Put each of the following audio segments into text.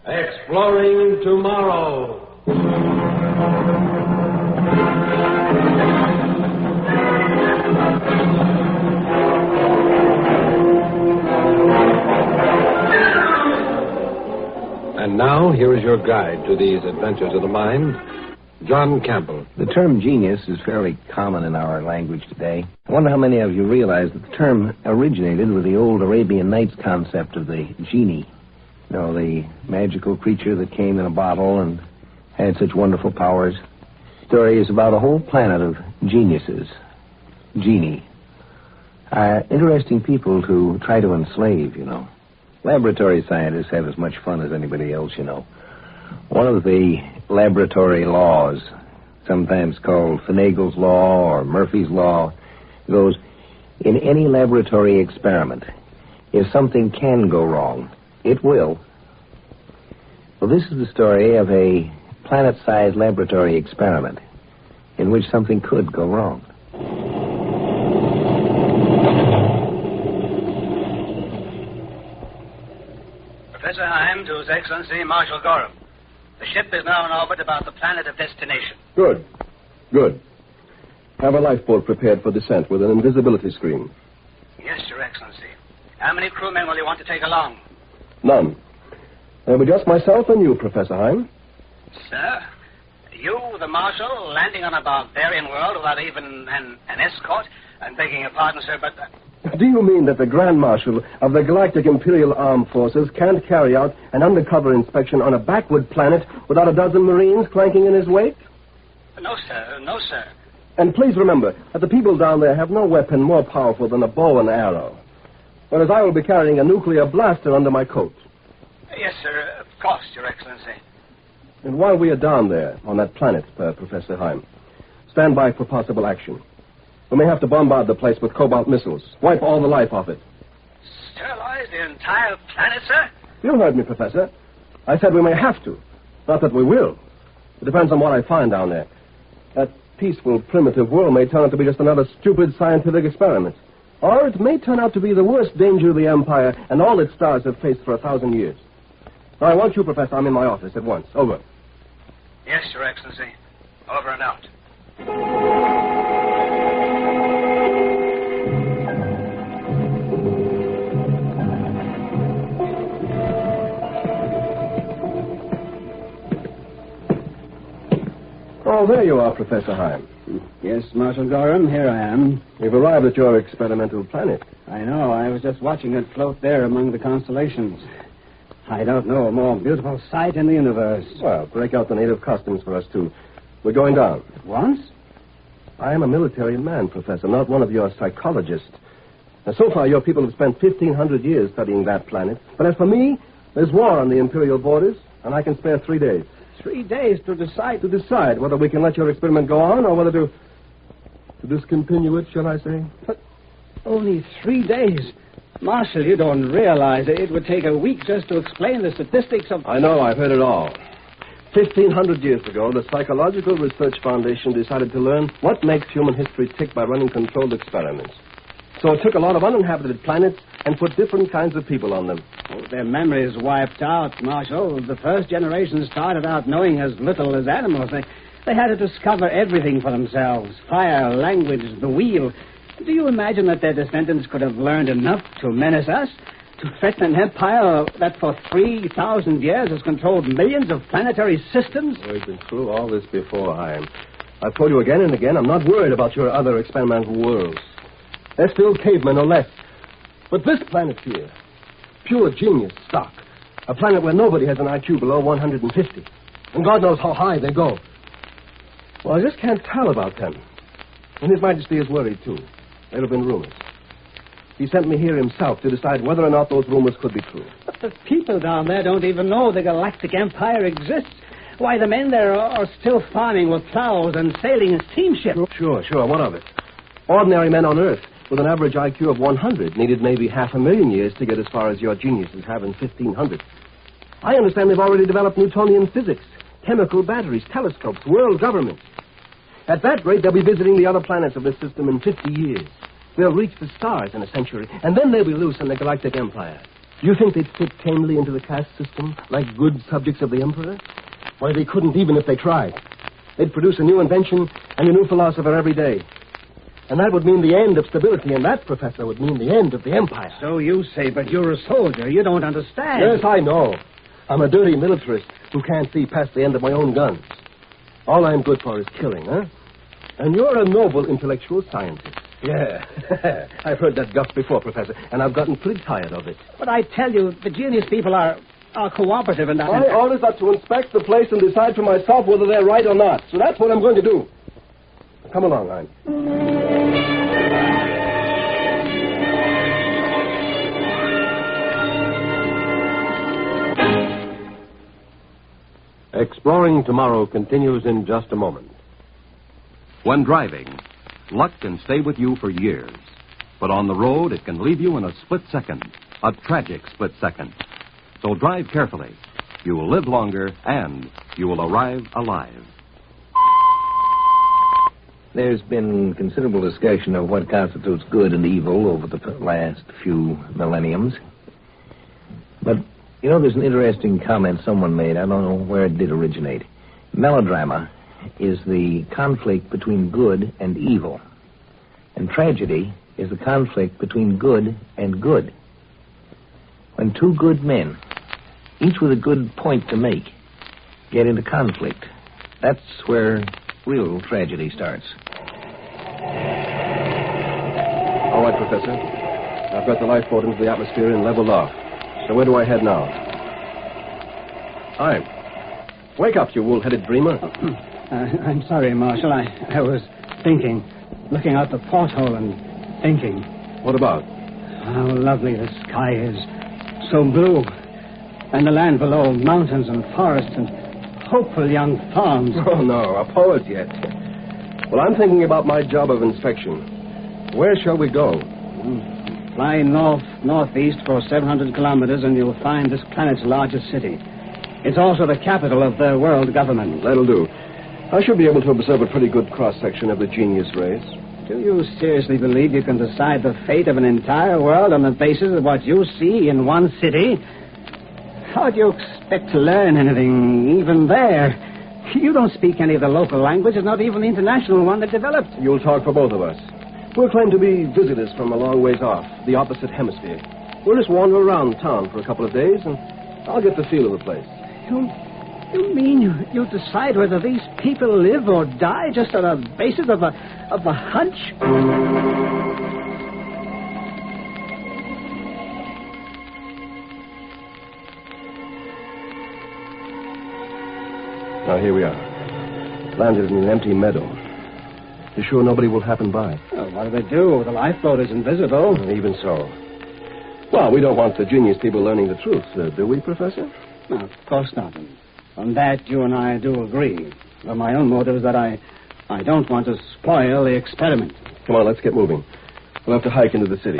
Exploring Tomorrow. And now, here is your guide to these adventures of the mind, John Campbell. The term genius is fairly common in our language today. I wonder how many of you realize that the term originated with the old Arabian Nights concept of the genie. You know, the magical creature that came in a bottle and had such wonderful powers. The story is about a whole planet of geniuses. Genie. Interesting people to try to enslave, you know. Laboratory scientists have as much fun as anybody else, you know. One of the laboratory laws, sometimes called Finagle's Law or Murphy's Law, goes, in any laboratory experiment, if something can go wrong, it will. Well, this is the story of a planet-sized laboratory experiment in which something could go wrong. Professor Heim to His Excellency Marshal Gorham. The ship is now in orbit about the planet of destination. Good. Have a lifeboat prepared for descent with an invisibility screen. Yes, Your Excellency. How many crewmen will you want to take along? None. There'll be just myself and you, Professor Heim. Sir? You, the Marshal, landing on a barbarian world without even an escort? I'm begging your pardon, sir, but... Do you mean that the Grand Marshal of the Galactic Imperial Armed Forces can't carry out an undercover inspection on a backward planet without a dozen Marines clanking in his wake? No, sir. No, sir. And please remember that the people down there have no weapon more powerful than a bow and arrow. Whereas I will be carrying a nuclear blaster under my coat. Yes, sir. Of course, Your Excellency. And while we are down there on that planet, Professor Heim, stand by for possible action. We may have to bombard the place with cobalt missiles. Wipe all the life off it. Sterilize the entire planet, sir? You heard me, Professor. I said we may have to. Not that we will. It depends on what I find down there. That peaceful, primitive world may turn out to be just another stupid scientific experiment. Or it may turn out to be the worst danger of the Empire and all its stars have faced for 1,000 years. Now, I want you, Professor. I'm in my office at once. Over. Yes, Your Excellency. Over and out. Oh, there you are, Professor Heim. Yes, Marshal Gorham, here I am. You've arrived at your experimental planet. I know. I was just watching it float there among the constellations. I don't know a more beautiful sight in the universe. Well, break out the native costumes for us, too. We're going down. At once? I am a military man, Professor, not one of your psychologists. Now, so far, your people have spent 1,500 years studying that planet. But as for me, there's war on the Imperial borders, and I can spare 3 days. 3 days to decide? To decide whether we can let your experiment go on or whether to discontinue it, shall I say? But only 3 days. Marshal, you don't realize it would take a week just to explain the statistics of... I know, I've heard it all. 1,500 years ago, the Psychological Research Foundation decided to learn what makes human history tick by running controlled experiments. So it took a lot of uninhabited planets and put different kinds of people on them. Oh, their memories wiped out, Marshal. The first generation started out knowing as little as animals. They had to discover everything for themselves. Fire, language, the wheel. Do you imagine that their descendants could have learned enough to menace us? To threaten an empire that for 3,000 years has controlled millions of planetary systems? We've been through all this before, Heim. I've told you again and again, I'm not worried about your other experimental worlds. They're still cavemen or less. But this planet here, pure genius stock. A planet where nobody has an IQ below 150. And God knows how high they go. Well, I just can't tell about them. And His Majesty is worried, too. There have been rumors. He sent me here himself to decide whether or not those rumors could be true. But the people down there don't even know the Galactic Empire exists. Why, the men there are still farming with plows and sailing in steamships. Sure. What of it? Ordinary men on Earth with an average IQ of 100 needed maybe 500,000 years to get as far as your geniuses have in 1,500. I understand they've already developed Newtonian physics, chemical batteries, telescopes, world governments. At that rate, they'll be visiting the other planets of this system in 50 years. They'll reach the stars in a century, and then they'll be loose in the Galactic Empire. Do you think they'd fit tamely into the caste system, like good subjects of the Emperor? Why, they couldn't even if they tried. They'd produce a new invention and a new philosopher every day. And that would mean the end of stability, and that, Professor, would mean the end of the Empire. So you say, but you're a soldier. You don't understand. Yes, I know. I'm a dirty militarist who can't see past the end of my own guns. All I'm good for is killing, huh? And you're a noble intellectual scientist. Yeah. I've heard that guff before, Professor, and I've gotten pretty tired of it. But I tell you, the genius people are cooperative and... My orders are to inspect the place and decide for myself whether they're right or not. So that's what I'm going to do. Come along, Hein. Exploring Tomorrow continues in just a moment. When driving, luck can stay with you for years. But on the road, it can leave you in a split second, a tragic split second. So drive carefully. You will live longer, and you will arrive alive. There's been considerable discussion of what constitutes good and evil over the last few millenniums. But, you know, there's an interesting comment someone made. I don't know where it did originate. Melodrama is the conflict between good and evil. And tragedy is the conflict between good and good. When two good men, each with a good point to make, get into conflict, that's where real tragedy starts. All right, Professor. I've got the lifeboat into the atmosphere and leveled off. So where do I head now? Hi. Wake up, you wool-headed dreamer. I'm sorry, Marshal. I was thinking, looking out the porthole and thinking. What about? How lovely the sky is. So blue. And the land below, mountains and forests and hopeful young farms. Oh, no, a poet yet. Well, I'm thinking about my job of inspection. Where shall we go? Fly northeast for 700 kilometers and you'll find this planet's largest city. It's also the capital of the world government. That'll do. I should be able to observe a pretty good cross-section of the genius race. Do you seriously believe you can decide the fate of an entire world on the basis of what you see in one city? How do you expect to learn anything, even there? You don't speak any of the local languages, not even the international one that developed. You'll talk for both of us. We'll claim to be visitors from a long ways off, the opposite hemisphere. We'll just wander around town for a couple of days, and I'll get the feel of the place. You mean you decide whether these people live or die just on the basis of a hunch? Now, here we are. Landed in an empty meadow. You sure nobody will happen by? Oh, what do they do? The lifeboat is invisible. Even so. Well, we don't want the genius people learning the truth, do we, Professor? No, of course not. On that, you and I do agree. But my own motive is that I don't want to spoil the experiment. Come on, let's get moving. We'll have to hike into the city.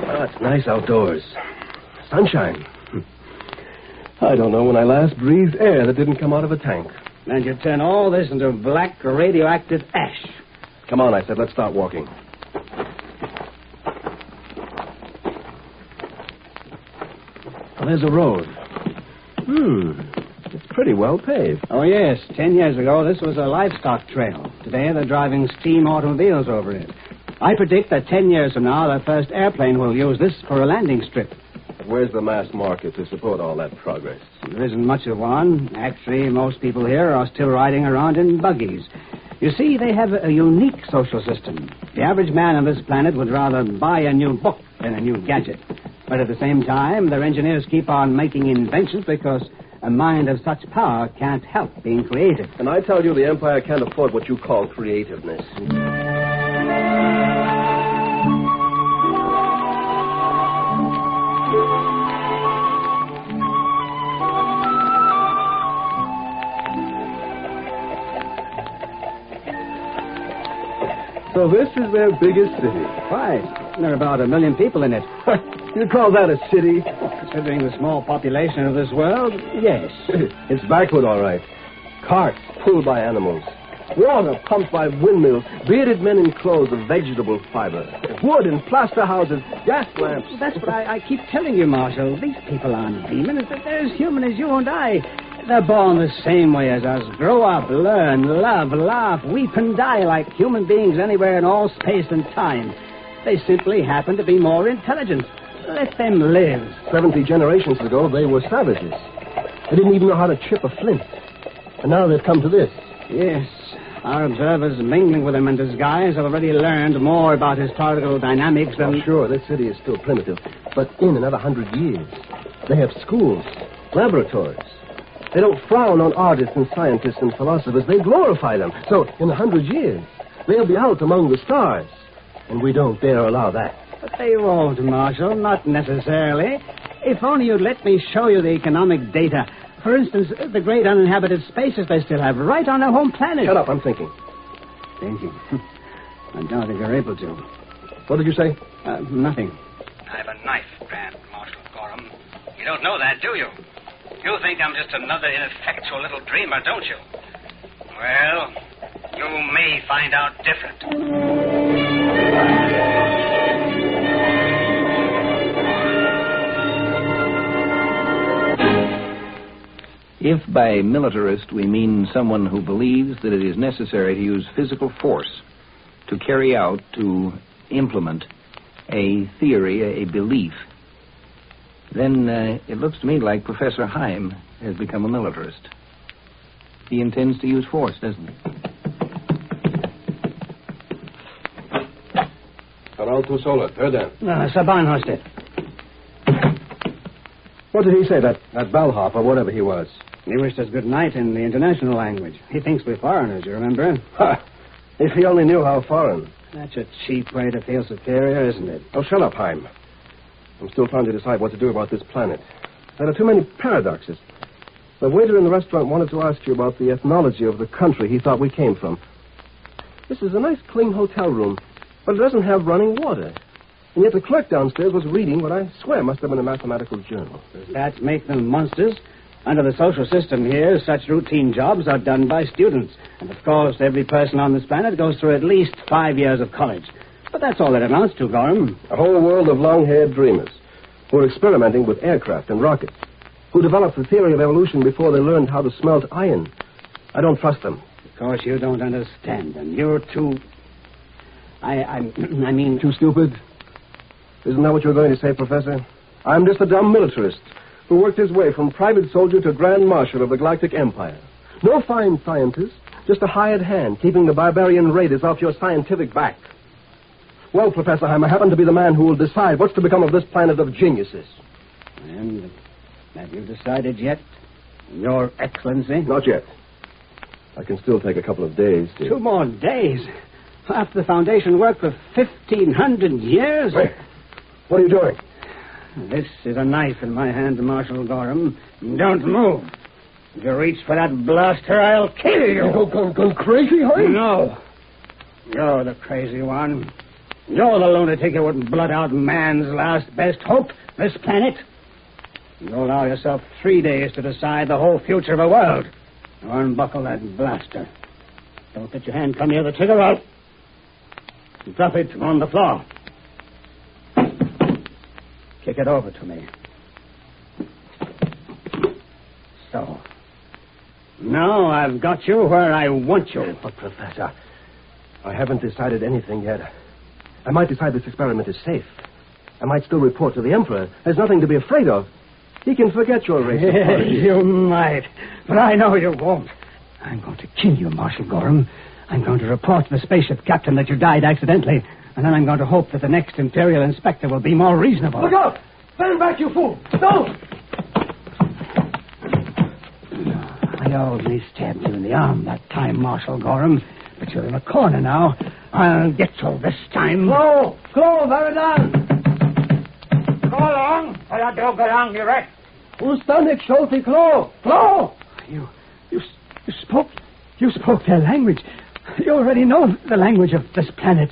Oh, it's nice outdoors. Sunshine. I don't know when I last breathed air that didn't come out of a tank. And you turn all this into black radioactive ash. Come on, I said, let's start walking. Well, there's a road. It's pretty well paved. Oh, yes. 10 years ago, this was a livestock trail. Today, they're driving steam automobiles over it. I predict that 10 years from now, the first airplane will use this for a landing strip. But where's the mass market to support all that progress? There isn't much of one. Actually, most people here are still riding around in buggies. You see, they have a unique social system. The average man on this planet would rather buy a new book than a new gadget. But at the same time, their engineers keep on making inventions because a mind of such power can't help being creative. And I tell you, the Empire can't afford what you call creativeness. So this is their biggest city. Right. There are about 1 million people in it. You call that a city? Considering the small population of this world, yes. It's backward, all right. Carts pulled by animals. Water pumped by windmills, bearded men in clothes of vegetable fiber, wood in plaster houses, gas lamps. That's what I keep telling you, Marshal. These people aren't demons. They're as human as you and I. They're born the same way as us. Grow up, learn, love, laugh, weep, and die like human beings anywhere in all space and time. They simply happen to be more intelligent. Let them live. 70 generations ago, they were savages. They didn't even know how to chip a flint. And now they've come to this. Yes. Our observers mingling with them in disguise have already learned more about historical dynamics than... Oh, sure, this city is still primitive. But in another 100 years, they have schools, laboratories. They don't frown on artists and scientists and philosophers. They glorify them. So, in 100 years, they'll be out among the stars. And we don't dare allow that. But they won't, Marshal, not necessarily. If only you'd let me show you the economic data. For instance, the great uninhabited spaces they still have right on their home planet. Shut up, I'm thinking. Thinking? I don't think you're able to. What did you say? Nothing. I have a knife, Grand Marshal Gorham. You don't know that, do you? You think I'm just another ineffectual little dreamer, don't you? Well, you may find out different. If by militarist we mean someone who believes that it is necessary to use physical force to carry out, to implement a theory, a belief, then it looks to me like Professor Heim has become a militarist. He intends to use force, doesn't he? Canal tu solo, Perden. Sabanhosted. What did he say, that bellhop or whatever he was? He wished us good night in the international language. He thinks we're foreigners, you remember? Ha! If he only knew how foreign. That's a cheap way to feel superior, isn't it? Oh, shut up, Heim. I'm still trying to decide what to do about this planet. There are too many paradoxes. The waiter in the restaurant wanted to ask you about the ethnology of the country he thought we came from. This is a nice, clean hotel room, but it doesn't have running water. And yet the clerk downstairs was reading what I swear must have been a mathematical journal. Does that make them monsters? Under the social system here, such routine jobs are done by students. And, of course, every person on this planet goes through at least 5 years of college. But that's all it amounts to, Gorham. A whole world of long-haired dreamers who are experimenting with aircraft and rockets, who developed the theory of evolution before they learned how to smelt iron. I don't trust them. Of course, you don't understand them. You're too... I mean... Too stupid? Isn't that what you're going to say, Professor? I'm just a dumb militarist who worked his way from private soldier to Grand Marshal of the Galactic Empire. No fine scientist, just a hired hand keeping the barbarian raiders off your scientific back. Well, Professor Heim, I happen to be the man who will decide what's to become of this planet of geniuses. And have you decided yet, Your Excellency? Not yet. I can still take a couple of days to... 2 more days? After the Foundation worked for 1,500 years? Wait. What are you doing? This is a knife in my hand, Marshal Gorham. Don't move. If you reach for that blaster, I'll kill you. You go crazy, Heim? No. You're the crazy one. You're the lunatic who wouldn't blot out man's last best hope, this planet. You allow yourself 3 days to decide the whole future of the world. Now unbuckle that blaster. Don't let your hand come near the trigger. I'll drop it on the floor. Kick it over to me. So. Now I've got you where I want you. But, Professor, I haven't decided anything yet. I might decide this experiment is safe. I might still report to the Emperor. There's nothing to be afraid of. He can forget your race. You might, but I know you won't. I'm going to kill you, Marshal Gorham. I'm going to report to the spaceship captain that you died accidentally, and then I'm going to hope that the next Imperial Inspector will be more reasonable. Look out! Stand back, you fool! Don't! I only stabbed you in the arm that time, Marshal Gorham, but you're in a corner now. I'll get you this time. Clo, Veridan! Go along, or I don't go along, you wreck. Ustanik, Sholti, Clo! You spoke their language. You already know the language of this planet.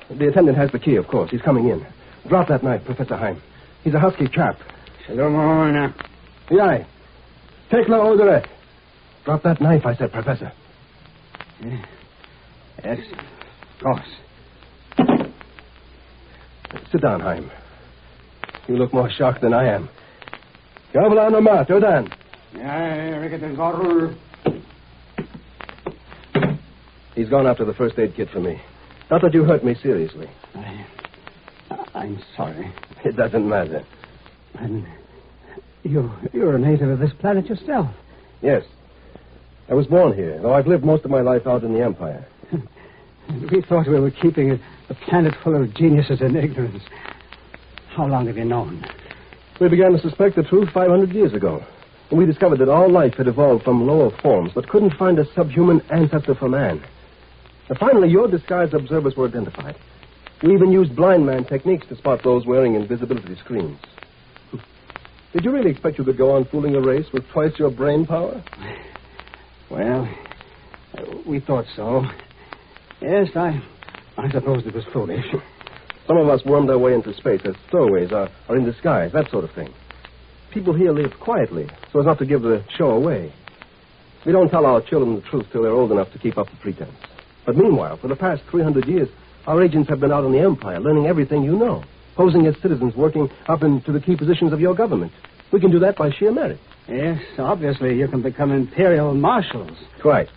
The attendant has the key, of course. He's coming in. Drop that knife, Professor Heim. He's a husky chap. Shalom. Yai. Take la oderet. Drop that knife, I said, Professor. Yes, of course. Sit down, Heim. You look more shocked than I am. Gavla no ma, Jordan. He's gone after the first aid kit for me. Not that you hurt me seriously. I'm sorry. It doesn't matter. And you're a native of this planet yourself. Yes. I was born here, though I've lived most of my life out in the Empire. We thought we were keeping a planet full of geniuses and ignorance. How long have you known? We began to suspect the truth 500 years ago. And we discovered that all life had evolved from lower forms, but couldn't find a subhuman ancestor for man. And finally, your disguised observers were identified. We even used blind man techniques to spot those wearing invisibility screens. Did you really expect you could go on fooling a race with twice your brain power? Well, we thought so. Yes, I suppose it was foolish. Some of us wormed our way into space as stowaways or in disguise, that sort of thing. People here live quietly, so as not to give the show away. We don't tell our children the truth till they're old enough to keep up the pretense. But meanwhile, for the past 300 years, our agents have been out in the Empire, learning everything you know, posing as citizens, working up into the key positions of your government. We can do that by sheer merit. Yes, obviously you can become imperial marshals. Quite.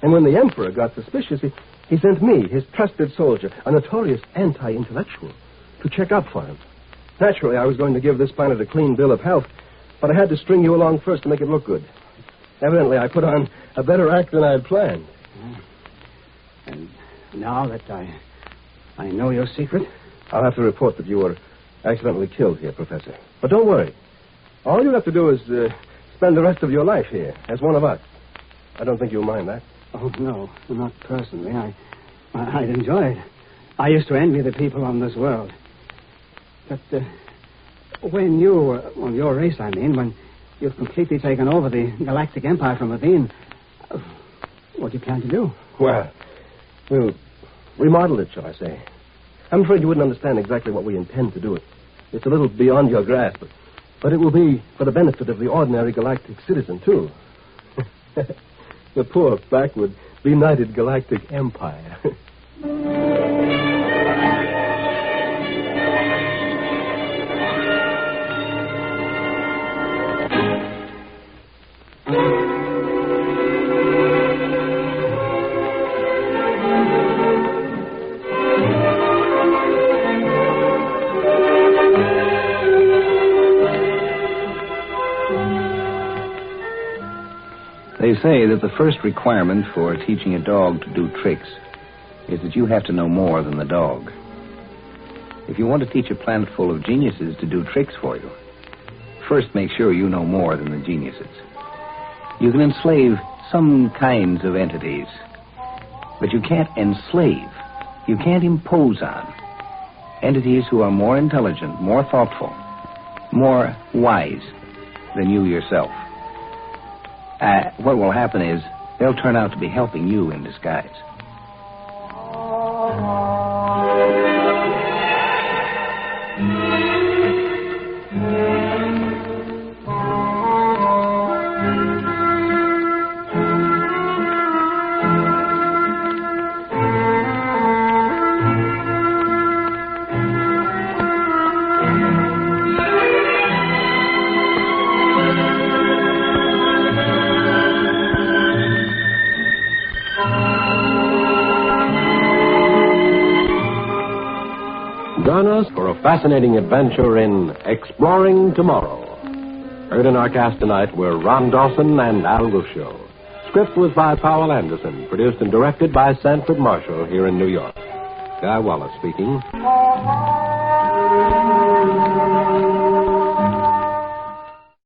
And when the Emperor got suspicious, he sent me, his trusted soldier, a notorious anti-intellectual, to check up for him. Naturally, I was going to give this planet a clean bill of health, but I had to string you along first to make it look good. Evidently, I put on a better act than I had planned. And now that I know your secret? I'll have to report that you were accidentally killed here, Professor. But don't worry. All you have to do is spend the rest of your life here as one of us. I don't think you'll mind that. Oh, no, not personally. I'd enjoy it. I used to envy the people on this world. But when your race, I mean, when you've completely taken over the Galactic Empire from within, what do you plan to do? Well, we'll remodel it, shall I say. I'm afraid you wouldn't understand exactly what we intend to do. It's a little beyond your grasp, but it will be for the benefit of the ordinary galactic citizen, too. The poor, backward, benighted galactic empire. They say that the first requirement for teaching a dog to do tricks is that you have to know more than the dog. If you want to teach a planet full of geniuses to do tricks for you, first make sure you know more than the geniuses. You can enslave some kinds of entities, but you can't enslave, you can't impose on entities who are more intelligent, more thoughtful, more wise than you yourself. What will happen is they'll turn out to be helping you in disguise. Join us for a fascinating adventure in Exploring Tomorrow. Heard in our cast tonight were Ron Dawson and Al Ruscio. Script was by Powell Anderson, produced and directed by Sanford Marshall here in New York. Guy Wallace speaking.